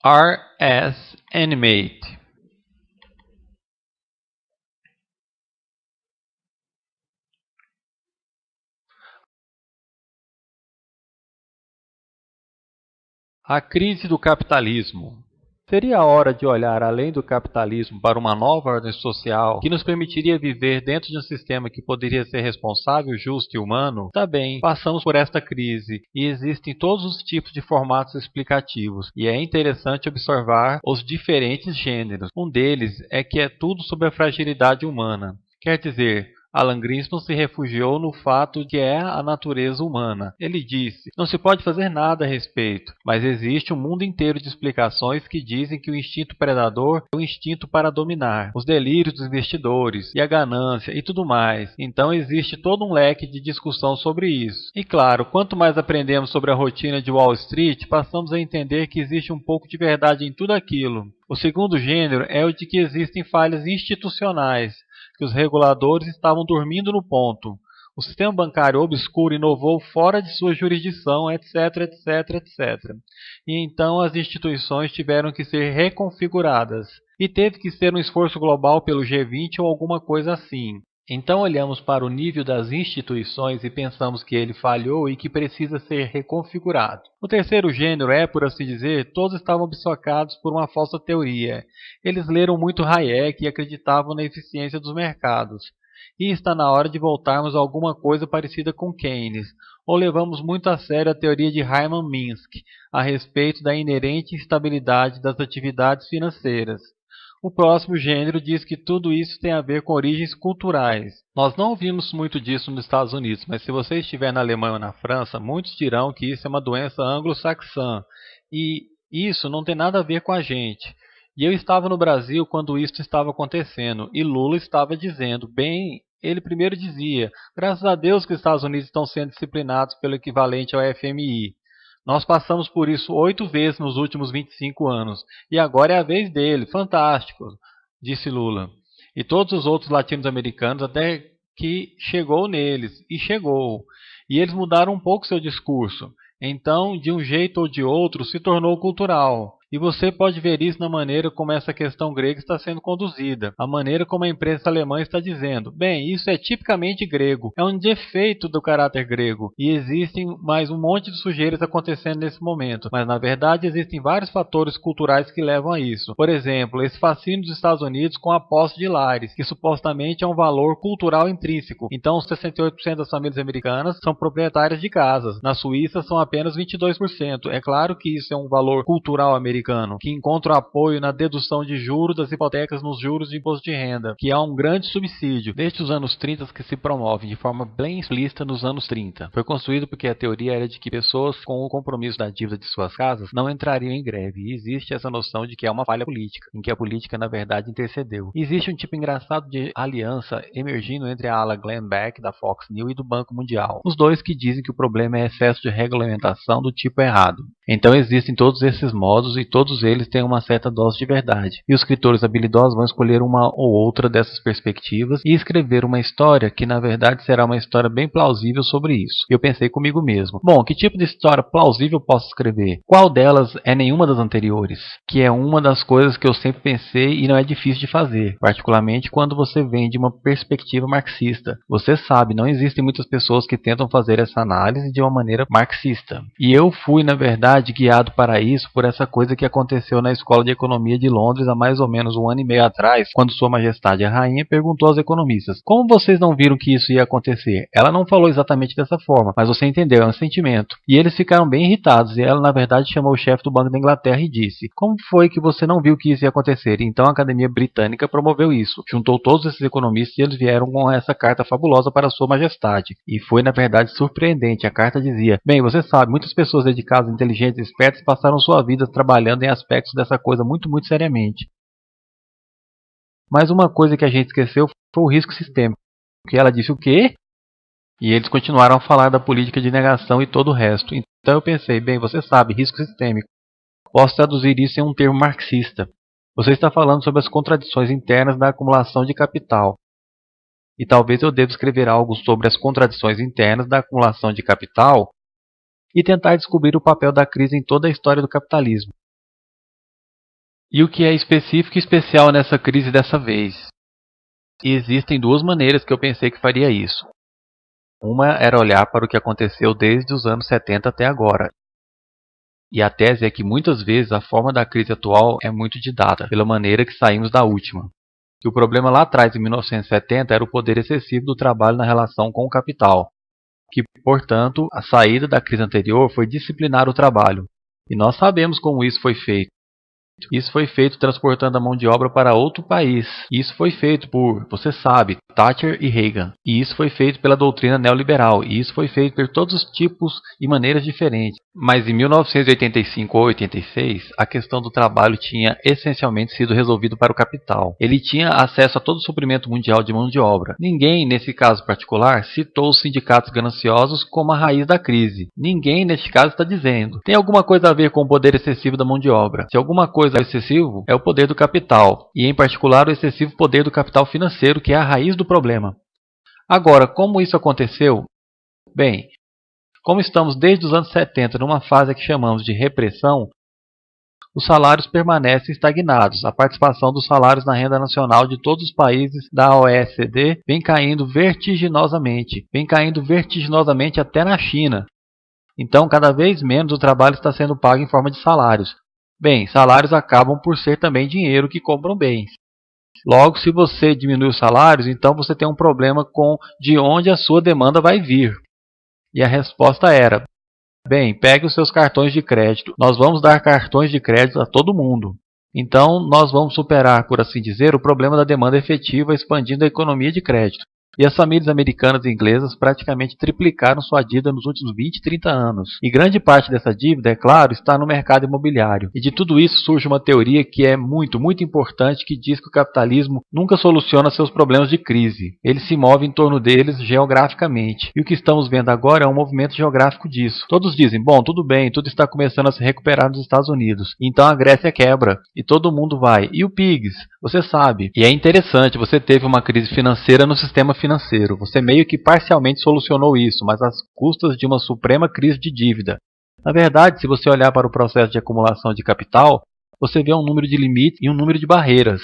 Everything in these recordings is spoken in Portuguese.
RS Animate. A crise do capitalismo. Seria a hora de olhar além do capitalismo para uma nova ordem social que nos permitiria viver dentro de um sistema que poderia ser responsável, justo e humano? Tá bem, passamos por esta crise e existem todos os tipos de formatos explicativos e é interessante observar os diferentes gêneros. Um deles é que é tudo sobre a fragilidade humana. Quer dizer, Alan Greenspan se refugiou no fato que é a natureza humana. Ele disse, não se pode fazer nada a respeito, mas existe um mundo inteiro de explicações que dizem que o instinto predador é o instinto para dominar, os delírios dos investidores, e a ganância, e tudo mais. Então existe todo um leque de discussão sobre isso. E claro, quanto mais aprendemos sobre a rotina de Wall Street, passamos a entender que existe um pouco de verdade em tudo aquilo. O segundo gênero é o de que existem falhas institucionais, que os reguladores estavam dormindo no ponto. O sistema bancário obscuro inovou fora de sua jurisdição, etc, etc, etc. E então as instituições tiveram que ser reconfiguradas. E teve que ser um esforço global pelo G20 ou alguma coisa assim. Então olhamos para o nível das instituições e pensamos que ele falhou e que precisa ser reconfigurado. O terceiro gênero é, por assim dizer, todos estavam obcecados por uma falsa teoria. Eles leram muito Hayek e acreditavam na eficiência dos mercados. E está na hora de voltarmos a alguma coisa parecida com Keynes, ou levamos muito a sério a teoria de Hyman Minsky a respeito da inerente instabilidade das atividades financeiras. O próximo gênero diz que tudo isso tem a ver com origens culturais. Nós não ouvimos muito disso nos Estados Unidos, mas se você estiver na Alemanha ou na França, muitos dirão que isso é uma doença anglo-saxã. E isso não tem nada a ver com a gente. E eu estava no Brasil quando isso estava acontecendo, e Lula estava dizendo, bem, ele primeiro dizia, graças a Deus que os Estados Unidos estão sendo disciplinados pelo equivalente ao FMI. Nós passamos por isso 8 vezes nos últimos 25 anos, e agora é a vez dele. Fantástico, disse Lula. E todos os outros latino-americanos até que chegou neles, e chegou. E eles mudaram um pouco seu discurso. Então, de um jeito ou de outro, se tornou cultural. E você pode ver isso na maneira como essa questão grega está sendo conduzida, a maneira como a imprensa alemã está dizendo, bem, isso é tipicamente grego, é um defeito do caráter grego, e existem mais um monte de sujeiras acontecendo nesse momento, mas na verdade existem vários fatores culturais que levam a isso. Por exemplo, esse fascínio dos Estados Unidos com a posse de lares, que supostamente é um valor cultural intrínseco. Então, 68% das famílias americanas são proprietárias de casas, na Suíça são apenas 22%. É claro que isso é um valor cultural americano, que encontra apoio na dedução de juros das hipotecas nos juros de imposto de renda, que é um grande subsídio, desde os anos 30 que se promove de forma bem explícita nos anos 30. Foi construído porque a teoria era de que pessoas com o compromisso da dívida de suas casas não entrariam em greve, e existe essa noção de que é uma falha política, em que a política na verdade intercedeu. Existe um tipo engraçado de aliança emergindo entre a ala Glenn Beck da Fox News e do Banco Mundial, os dois que dizem que o problema é excesso de regulamentação do tipo errado. Então existem todos esses modos e todos eles têm uma certa dose de verdade. E os escritores habilidosos vão escolher uma ou outra dessas perspectivas e escrever uma história que na verdade será uma história bem plausível sobre isso. Eu pensei comigo mesmo, bom, que tipo de história plausível posso escrever? Qual delas é nenhuma das anteriores? Que é uma das coisas que eu sempre pensei e não é difícil de fazer, particularmente quando você vem de uma perspectiva marxista. Você sabe, não existem muitas pessoas que tentam fazer essa análise de uma maneira marxista. E eu fui, na verdade, guiado para isso por essa coisa que aconteceu na Escola de Economia de Londres há mais ou menos 1 ano e meio atrás, quando Sua Majestade a Rainha perguntou aos economistas, como vocês não viram que isso ia acontecer? Ela não falou exatamente dessa forma, mas você entendeu, é um sentimento. E eles ficaram bem irritados, e ela na verdade chamou o chefe do Banco da Inglaterra e disse, como foi que você não viu que isso ia acontecer? E então a Academia Britânica promoveu isso, juntou todos esses economistas e eles vieram com essa carta fabulosa para Sua Majestade. E foi na verdade surpreendente, a carta dizia, bem, você sabe, muitas pessoas dedicadas, inteligentes e espertas passaram sua vida trabalhando em aspectos dessa coisa muito seriamente. Mas uma coisa que a gente esqueceu foi o risco sistêmico. Que ela disse o quê? E eles continuaram a falar da política de negação e todo o resto. Então eu pensei, bem, você sabe, risco sistêmico. Posso traduzir isso em um termo marxista. Você está falando sobre as contradições internas da acumulação de capital. E talvez eu deva escrever algo sobre as contradições internas da acumulação de capital e tentar descobrir o papel da crise em toda a história do capitalismo. E o que é específico e especial nessa crise dessa vez? E existem duas maneiras que eu pensei que faria isso. Uma era olhar para o que aconteceu desde os anos 70 até agora. E a tese é que muitas vezes a forma da crise atual é muito dita pela maneira que saímos da última. Que o problema lá atrás, em 1970, era o poder excessivo do trabalho na relação com o capital. Que, portanto, a saída da crise anterior foi disciplinar o trabalho. E nós sabemos como isso foi feito. Isso foi feito transportando a mão de obra para outro país. Isso foi feito por, você sabe, Thatcher e Reagan. E isso foi feito pela doutrina neoliberal. E isso foi feito por todos os tipos e maneiras diferentes. Mas em 1985 ou 86, a questão do trabalho tinha essencialmente sido resolvida para o capital. Ele tinha acesso a todo o suprimento mundial de mão de obra. Ninguém, nesse caso particular, citou os sindicatos gananciosos como a raiz da crise. Ninguém, neste caso, está dizendo. Tem alguma coisa a ver com o poder excessivo da mão de obra. Se alguma coisa é excessivo, é o poder do capital. E, em particular, o excessivo poder do capital financeiro, que é a raiz do problema. Agora, como isso aconteceu? Bem, como estamos desde os anos 70 numa fase que chamamos de repressão, os salários permanecem estagnados. A participação dos salários na renda nacional de todos os países da OECD vem caindo vertiginosamente. Vem caindo vertiginosamente até na China. Então, cada vez menos o trabalho está sendo pago em forma de salários. Bem, salários acabam por ser também dinheiro que compram bens. Logo, se você diminui os salários, então você tem um problema com de onde a sua demanda vai vir. E a resposta era: bem, pegue os seus cartões de crédito. Nós vamos dar cartões de crédito a todo mundo. Então, nós vamos superar, por assim dizer, o problema da demanda efetiva, expandindo a economia de crédito. E as famílias americanas e inglesas praticamente triplicaram sua dívida nos últimos 20, 30 anos. E grande parte dessa dívida, é claro, está no mercado imobiliário. E de tudo isso surge uma teoria que é muito importante, que diz que o capitalismo nunca soluciona seus problemas de crise. Ele se move em torno deles geograficamente. E o que estamos vendo agora é um movimento geográfico disso. Todos dizem, bom, tudo bem, tudo está começando a se recuperar nos Estados Unidos. Então a Grécia quebra e todo mundo vai. E o PIGS? Você sabe. E é interessante, você teve uma crise financeira no sistema financeiro. Você meio que parcialmente solucionou isso, mas às custas de uma suprema crise de dívida. Na verdade, se você olhar para o processo de acumulação de capital, você vê um número de limites e um número de barreiras.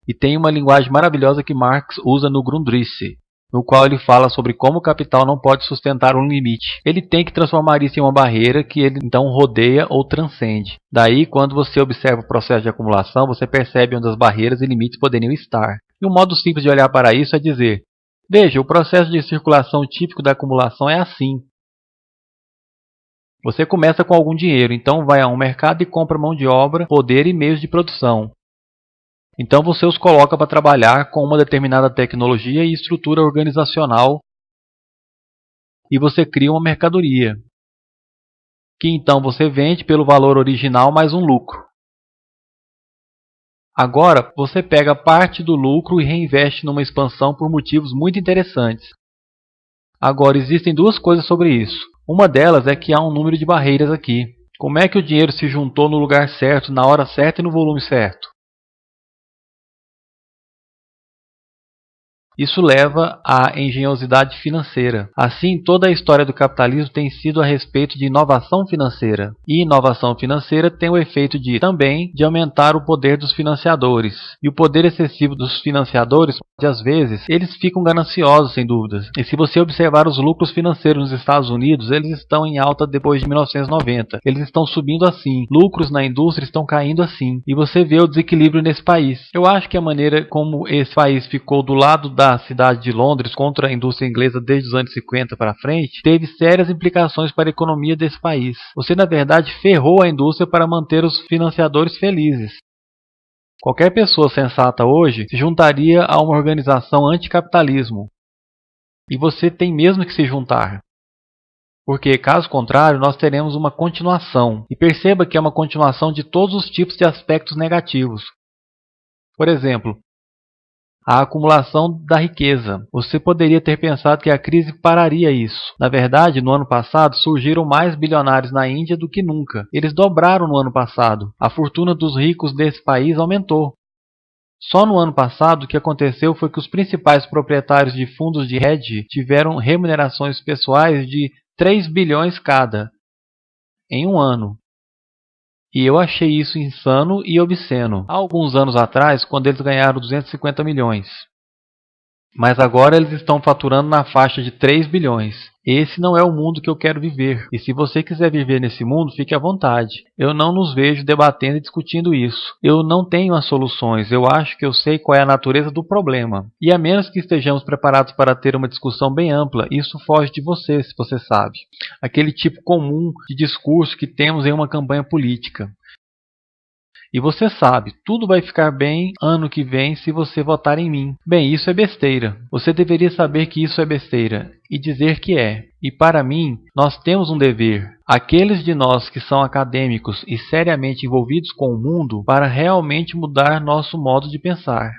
E tem uma linguagem maravilhosa que Marx usa no Grundrisse, no qual ele fala sobre como o capital não pode sustentar um limite. Ele tem que transformar isso em uma barreira que ele então rodeia ou transcende. Daí, quando você observa o processo de acumulação, você percebe onde as barreiras e limites poderiam estar. E um modo simples de olhar para isso é dizer: veja, o processo de circulação típico da acumulação é assim. Você começa com algum dinheiro, então vai a um mercado e compra mão de obra, poder e meios de produção. Então você os coloca para trabalhar com uma determinada tecnologia e estrutura organizacional e você cria uma mercadoria, que então você vende pelo valor original mais um lucro. Agora você pega parte do lucro e reinveste numa expansão por motivos muito interessantes. Agora existem duas coisas sobre isso. Uma delas é que há um número de barreiras aqui. Como é que o dinheiro se juntou no lugar certo, na hora certa e no volume certo? Isso leva à engenhosidade financeira. Assim, toda a história do capitalismo tem sido a respeito de inovação financeira. E inovação financeira tem o efeito também de aumentar o poder dos financiadores. E o poder excessivo dos financiadores, às vezes, eles ficam gananciosos, sem dúvidas. E se você observar os lucros financeiros nos Estados Unidos, eles estão em alta depois de 1990. Eles estão subindo assim. Lucros na indústria estão caindo assim. E você vê o desequilíbrio nesse país. Eu acho que a maneira como esse país ficou do lado da cidade de Londres contra a indústria inglesa desde os anos 50 para frente, teve sérias implicações para a economia desse país. Você, na verdade, ferrou a indústria para manter os financiadores felizes. Qualquer pessoa sensata hoje se juntaria a uma organização anticapitalismo. E você tem mesmo que se juntar. Porque, caso contrário, nós teremos uma continuação. E perceba que é uma continuação de todos os tipos de aspectos negativos. Por exemplo, a acumulação da riqueza. Você poderia ter pensado que a crise pararia isso. Na verdade, no ano passado, surgiram mais bilionários na Índia do que nunca. Eles dobraram no ano passado. A fortuna dos ricos desse país aumentou. Só no ano passado, o que aconteceu foi que os principais proprietários de fundos de hedge tiveram remunerações pessoais de 3 bilhões cada, em um ano. E eu achei isso insano e obsceno há alguns anos atrás, quando eles ganharam 250 milhões. Mas agora eles estão faturando na faixa de 3 bilhões. Esse não é o mundo que eu quero viver. E se você quiser viver nesse mundo, fique à vontade. Eu não nos vejo debatendo e discutindo isso. Eu não tenho as soluções. Eu acho que eu sei qual é a natureza do problema. E a menos que estejamos preparados para ter uma discussão bem ampla, isso foge de você, se você sabe. Aquele tipo comum de discurso que temos em uma campanha política. E você sabe, tudo vai ficar bem ano que vem se você votar em mim. Bem, isso é besteira. Você deveria saber que isso é besteira e dizer que é. E para mim, nós temos um dever. Aqueles de nós que são acadêmicos e seriamente envolvidos com o mundo para realmente mudar nosso modo de pensar.